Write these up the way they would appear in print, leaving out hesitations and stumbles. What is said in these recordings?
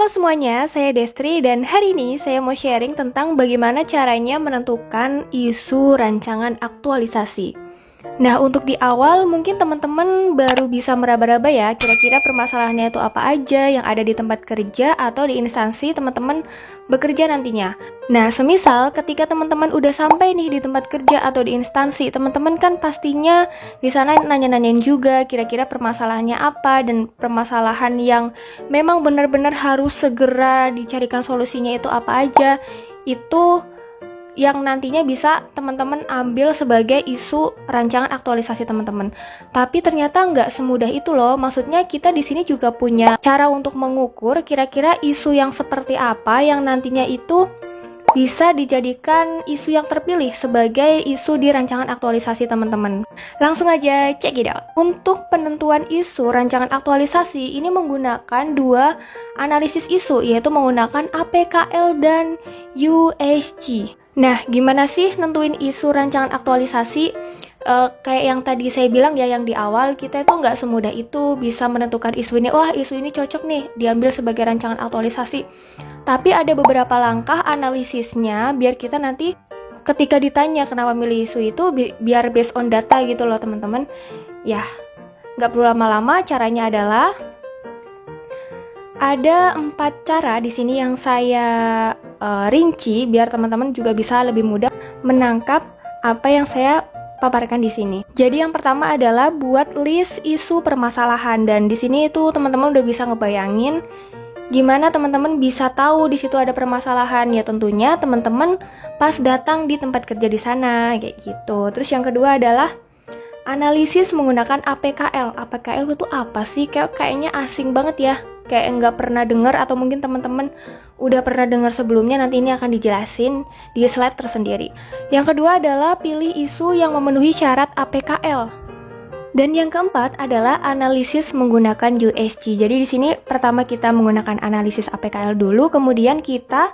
Halo semuanya, saya Destri dan hari ini saya mau sharing tentang bagaimana caranya menentukan isu rancangan aktualisasi. Nah, untuk di awal mungkin teman-teman baru bisa meraba-raba ya, kira-kira permasalahannya itu apa aja yang ada di tempat kerja atau di instansi teman-teman bekerja nantinya. Nah, semisal ketika teman-teman udah sampai nih di tempat kerja atau di instansi, teman-teman kan pastinya di sana nanya-nanyain juga kira-kira permasalahannya apa dan permasalahan yang memang benar-benar harus segera dicarikan solusinya itu apa aja. Itu yang nantinya bisa teman-teman ambil sebagai isu rancangan aktualisasi teman-teman. Tapi ternyata nggak semudah itu loh. Maksudnya kita di sini juga punya cara untuk mengukur kira-kira isu yang seperti apa yang nantinya itu bisa dijadikan isu yang terpilih sebagai isu di rancangan aktualisasi teman-teman. Langsung aja check it out. Untuk penentuan isu rancangan aktualisasi ini menggunakan dua analisis isu, yaitu menggunakan APKL dan USG. Nah, gimana sih nentuin isu rancangan aktualisasi? Kayak yang tadi saya bilang ya, yang di awal, kita itu nggak semudah itu bisa menentukan isu ini. Wah, isu ini cocok nih diambil sebagai rancangan aktualisasi. Tapi ada beberapa langkah analisisnya biar kita nanti ketika ditanya kenapa milih isu itu biar based on data gitu loh teman-teman. Ya, nggak perlu lama-lama. Caranya adalah ada 4 cara di sini yang saya rinci biar teman-teman juga bisa lebih mudah menangkap apa yang saya paparkan di sini. Jadi yang pertama adalah buat list isu permasalahan, dan di sini itu teman-teman udah bisa ngebayangin gimana teman-teman bisa tahu di situ ada permasalahan. Ya tentunya teman-teman pas datang di tempat kerja di sana kayak gitu. Terus yang kedua adalah analisis menggunakan APKL. APKL itu apa sih? Kayaknya asing banget ya. Kayak nggak pernah dengar, atau mungkin teman-teman udah pernah dengar sebelumnya, nanti ini akan dijelasin di slide tersendiri. Yang kedua adalah pilih isu yang memenuhi syarat APKL. Dan yang keempat adalah analisis menggunakan USG. Jadi di sini pertama kita menggunakan analisis APKL dulu, kemudian kita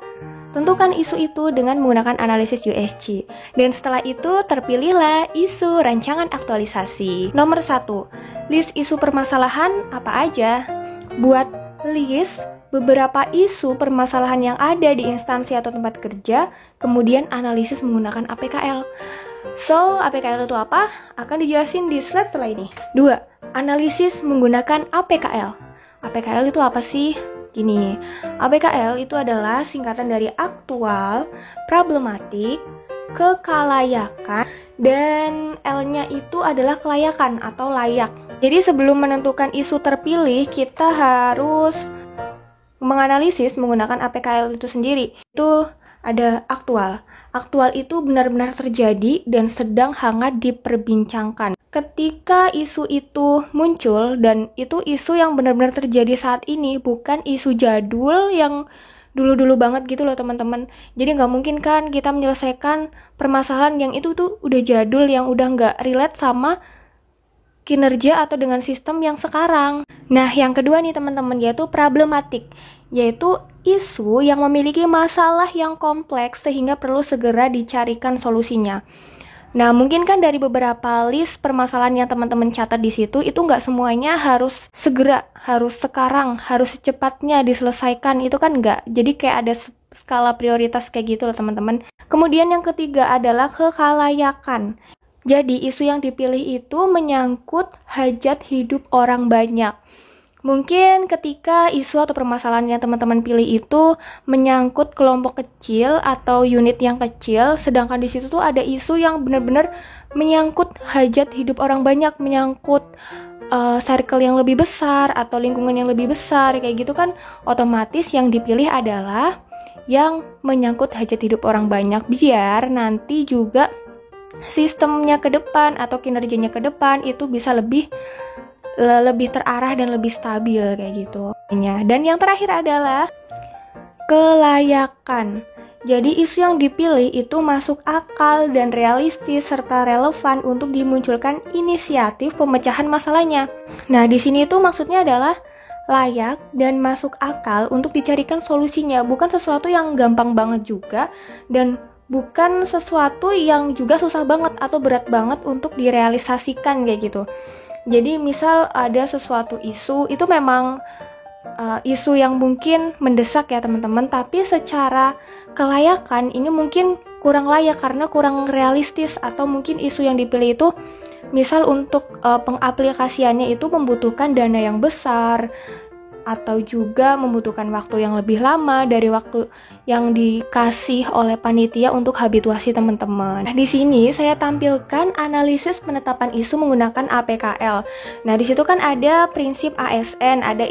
tentukan isu itu dengan menggunakan analisis USG. Dan setelah itu terpilihlah isu rancangan aktualisasi. Nomor 1, list isu permasalahan apa aja. Buat list beberapa isu permasalahan yang ada di instansi atau tempat kerja, kemudian analisis menggunakan APKL. So, APKL itu apa? Akan dijelasin di slide setelah ini. 2, analisis menggunakan APKL. APKL itu apa sih? Gini, APKL itu adalah singkatan dari aktual, problematik, kekalayakan, dan L-nya itu adalah kelayakan atau layak. Jadi sebelum menentukan isu terpilih, kita harus menganalisis menggunakan APKL itu sendiri. Itu ada aktual. Aktual itu benar-benar terjadi dan sedang hangat diperbincangkan. Ketika isu itu muncul, dan itu isu yang benar-benar terjadi saat ini, bukan isu jadul yang dulu-dulu banget gitu loh teman-teman. Jadi nggak mungkin kan kita menyelesaikan permasalahan yang itu tuh udah jadul, yang udah nggak relate sama kinerja atau dengan sistem yang sekarang. Nah, yang kedua nih teman-teman, yaitu problematik, yaitu isu yang memiliki masalah yang kompleks sehingga perlu segera dicarikan solusinya. Nah, mungkin kan dari beberapa list permasalahan yang teman-teman catat di situ, itu nggak semuanya harus segera, harus sekarang, harus secepatnya diselesaikan, itu kan nggak. Jadi kayak ada skala prioritas kayak gitu loh teman-teman. Kemudian yang ketiga adalah kekalayakan. Jadi isu yang dipilih itu menyangkut hajat hidup orang banyak. Mungkin ketika isu atau permasalahan yang teman-teman pilih itu menyangkut kelompok kecil atau unit yang kecil, sedangkan di situ tuh ada isu yang benar-benar menyangkut hajat hidup orang banyak, menyangkut circle yang lebih besar atau lingkungan yang lebih besar, kayak gitu kan otomatis yang dipilih adalah yang menyangkut hajat hidup orang banyak, biar nanti juga sistemnya ke depan atau kinerjanya ke depan itu bisa lebih terarah dan lebih stabil kayak gitu. Dan yang terakhir adalah kelayakan. Jadi isu yang dipilih itu masuk akal dan realistis serta relevan untuk dimunculkan inisiatif pemecahan masalahnya. Nah, di sini itu maksudnya adalah layak dan masuk akal untuk dicarikan solusinya, bukan sesuatu yang gampang banget juga, dan bukan sesuatu yang juga susah banget atau berat banget untuk direalisasikan kayak gitu. Jadi misal ada sesuatu isu itu memang isu yang mungkin mendesak ya teman-teman, tapi secara kelayakan ini mungkin kurang layak karena kurang realistis, atau mungkin isu yang dipilih itu misal untuk pengaplikasiannya itu membutuhkan dana yang besar atau juga membutuhkan waktu yang lebih lama dari waktu yang dikasih oleh panitia untuk habituasi teman-teman. Nah, di sini saya tampilkan analisis penetapan isu menggunakan APKL. Nah, di situ kan ada prinsip ASN, ada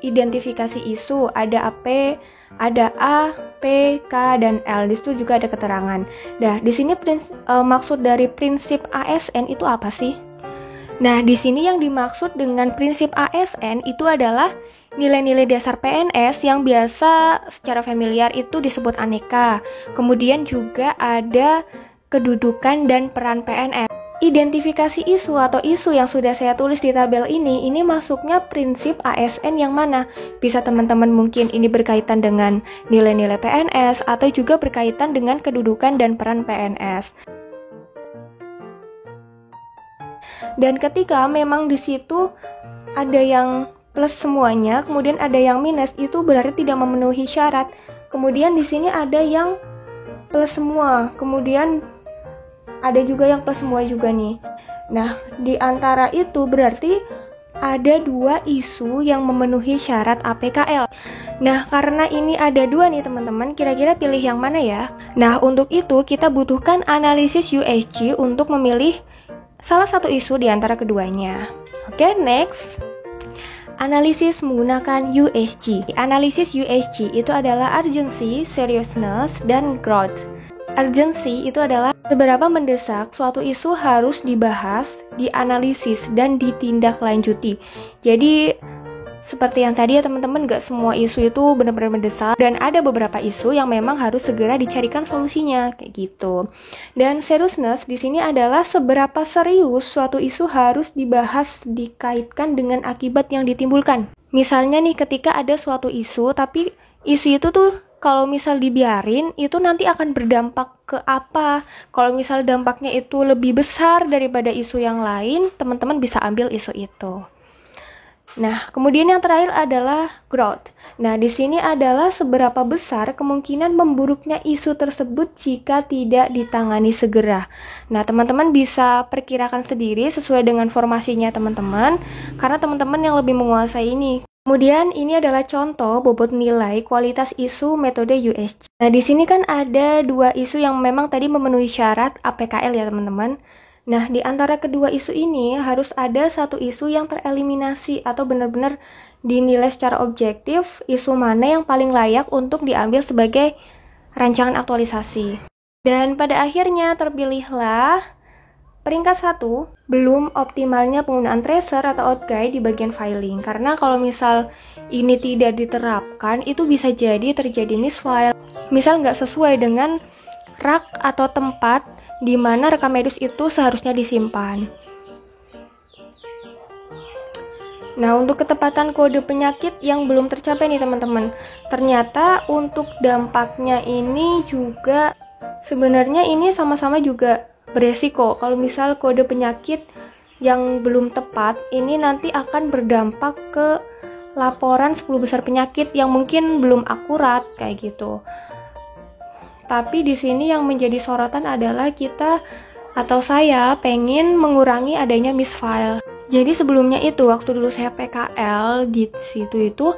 identifikasi isu, ada AP, ada A, P, K, dan L. Di situ juga ada keterangan. Nah, di sini maksud dari prinsip ASN itu apa sih? Nah, di sini yang dimaksud dengan prinsip ASN itu adalah nilai-nilai dasar PNS yang biasa secara familiar itu disebut aneka. Kemudian juga ada kedudukan dan peran PNS. Identifikasi isu atau isu yang sudah saya tulis di tabel ini masuknya prinsip ASN yang mana? Bisa teman-teman mungkin ini berkaitan dengan nilai-nilai PNS atau juga berkaitan dengan kedudukan dan peran PNS. Dan ketika memang di situ ada yang plus semuanya, kemudian ada yang minus, itu berarti tidak memenuhi syarat. Kemudian di sini ada yang plus semua, kemudian ada juga yang plus semua juga nih. Nah, di antara itu berarti ada 2 isu yang memenuhi syarat APKL. Nah, karena ini ada 2 nih teman-teman, kira-kira pilih yang mana ya? Nah, untuk itu kita butuhkan analisis USG untuk memilih salah satu isu di antara keduanya. Oke, next. Analisis menggunakan USG. Analisis USG itu adalah urgency, seriousness, dan growth. Urgency itu adalah seberapa mendesak suatu isu harus dibahas, dianalisis, dan ditindaklanjuti. Jadi seperti yang tadi ya teman-teman, gak semua isu itu benar-benar mendesak, dan ada beberapa isu yang memang harus segera dicarikan solusinya, kayak gitu. Dan seriousness di sini adalah seberapa serius suatu isu harus dibahas dikaitkan dengan akibat yang ditimbulkan. Misalnya nih, ketika ada suatu isu, tapi isu itu tuh kalau misal dibiarin, itu nanti akan berdampak ke apa? Kalau misal dampaknya itu lebih besar daripada isu yang lain, teman-teman bisa ambil isu itu. Nah, kemudian yang terakhir adalah growth. Nah, di sini adalah seberapa besar kemungkinan memburuknya isu tersebut jika tidak ditangani segera. Nah, teman-teman bisa perkirakan sendiri sesuai dengan formasinya teman-teman, karena teman-teman yang lebih menguasai ini. Kemudian ini adalah contoh bobot nilai kualitas isu metode USG. Nah, di sini kan ada 2 isu yang memang tadi memenuhi syarat APKL ya teman-teman. Nah, di antara kedua isu ini harus ada satu isu yang tereliminasi atau benar-benar dinilai secara objektif isu mana yang paling layak untuk diambil sebagai rancangan aktualisasi. Dan pada akhirnya terpilihlah peringkat 1, belum optimalnya penggunaan tracer atau outguide di bagian filing. Karena kalau misal ini tidak diterapkan, itu bisa jadi terjadi misfile. Misal nggak sesuai dengan rak atau tempat di mana rekam medis itu seharusnya disimpan. Nah, untuk ketepatan kode penyakit yang belum tercapai nih teman-teman, ternyata untuk dampaknya ini juga sebenarnya ini sama-sama juga beresiko. Kalau misal kode penyakit yang belum tepat, ini nanti akan berdampak ke laporan 10 besar penyakit yang mungkin belum akurat kayak gitu. Tapi di sini yang menjadi sorotan adalah kita atau saya pengen mengurangi adanya misfile. Jadi sebelumnya itu waktu dulu saya PKL di situ itu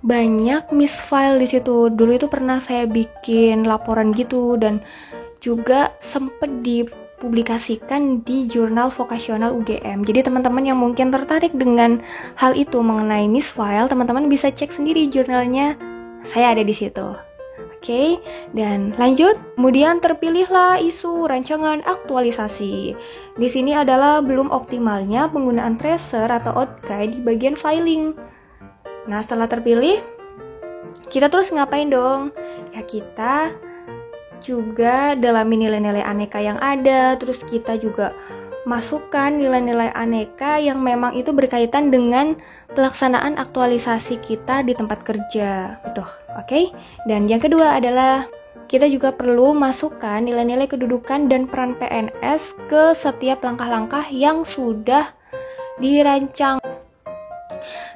banyak misfile di situ. Dulu itu pernah saya bikin laporan gitu dan juga sempet dipublikasikan di jurnal vokasional UGM. Jadi teman-teman yang mungkin tertarik dengan hal itu mengenai misfile, teman-teman bisa cek sendiri jurnalnya. Saya ada di situ. Oke, dan lanjut. Kemudian terpilihlah isu rancangan aktualisasi. Di sini adalah belum optimalnya penggunaan tracer atau outguide di bagian filing. Nah, setelah terpilih, kita terus ngapain dong? Ya, kita juga dalami nilai-nilai aneka yang ada, terus kita juga masukkan nilai-nilai aneka yang memang itu berkaitan dengan pelaksanaan aktualisasi kita di tempat kerja. Betul, oke? Dan yang kedua adalah kita juga perlu masukkan nilai-nilai kedudukan dan peran PNS ke setiap langkah-langkah yang sudah dirancang.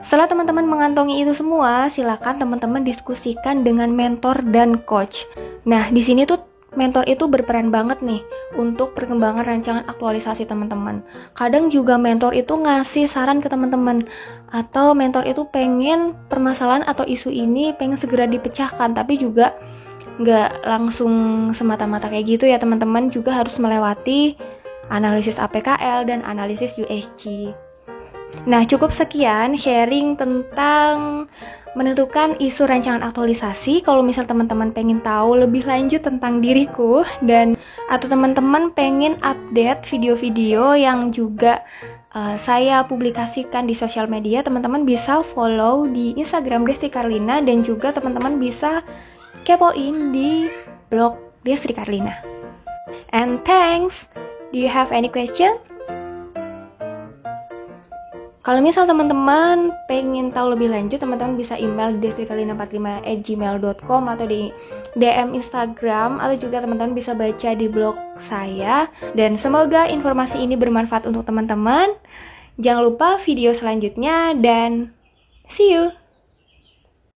Setelah teman-teman mengantongi itu semua, silakan teman-teman diskusikan dengan mentor dan coach. Nah, di sini tuh mentor itu berperan banget nih untuk perkembangan rancangan aktualisasi teman-teman. Kadang juga mentor itu ngasih saran ke teman-teman, atau mentor itu pengen permasalahan atau isu ini pengen segera dipecahkan, tapi juga nggak langsung semata-mata kayak gitu ya teman-teman, juga harus melewati analisis APKL dan analisis USG. Nah, cukup sekian sharing tentang menentukan isu rancangan aktualisasi. Kalau misal teman-teman pengen tahu lebih lanjut tentang diriku dan atau teman-teman pengen update video-video yang juga saya publikasikan di sosial media, teman-teman bisa follow di Instagram Desti Carlina, dan juga teman-teman bisa kepoin di blog Desti Carlina. And thanks. Do you have any question? Kalau misal teman-teman pengen tahu lebih lanjut, teman-teman bisa email destrikalina45@gmail.com atau di DM Instagram, atau juga teman-teman bisa baca di blog saya. Dan semoga informasi ini bermanfaat untuk teman-teman. Jangan lupa video selanjutnya dan see you!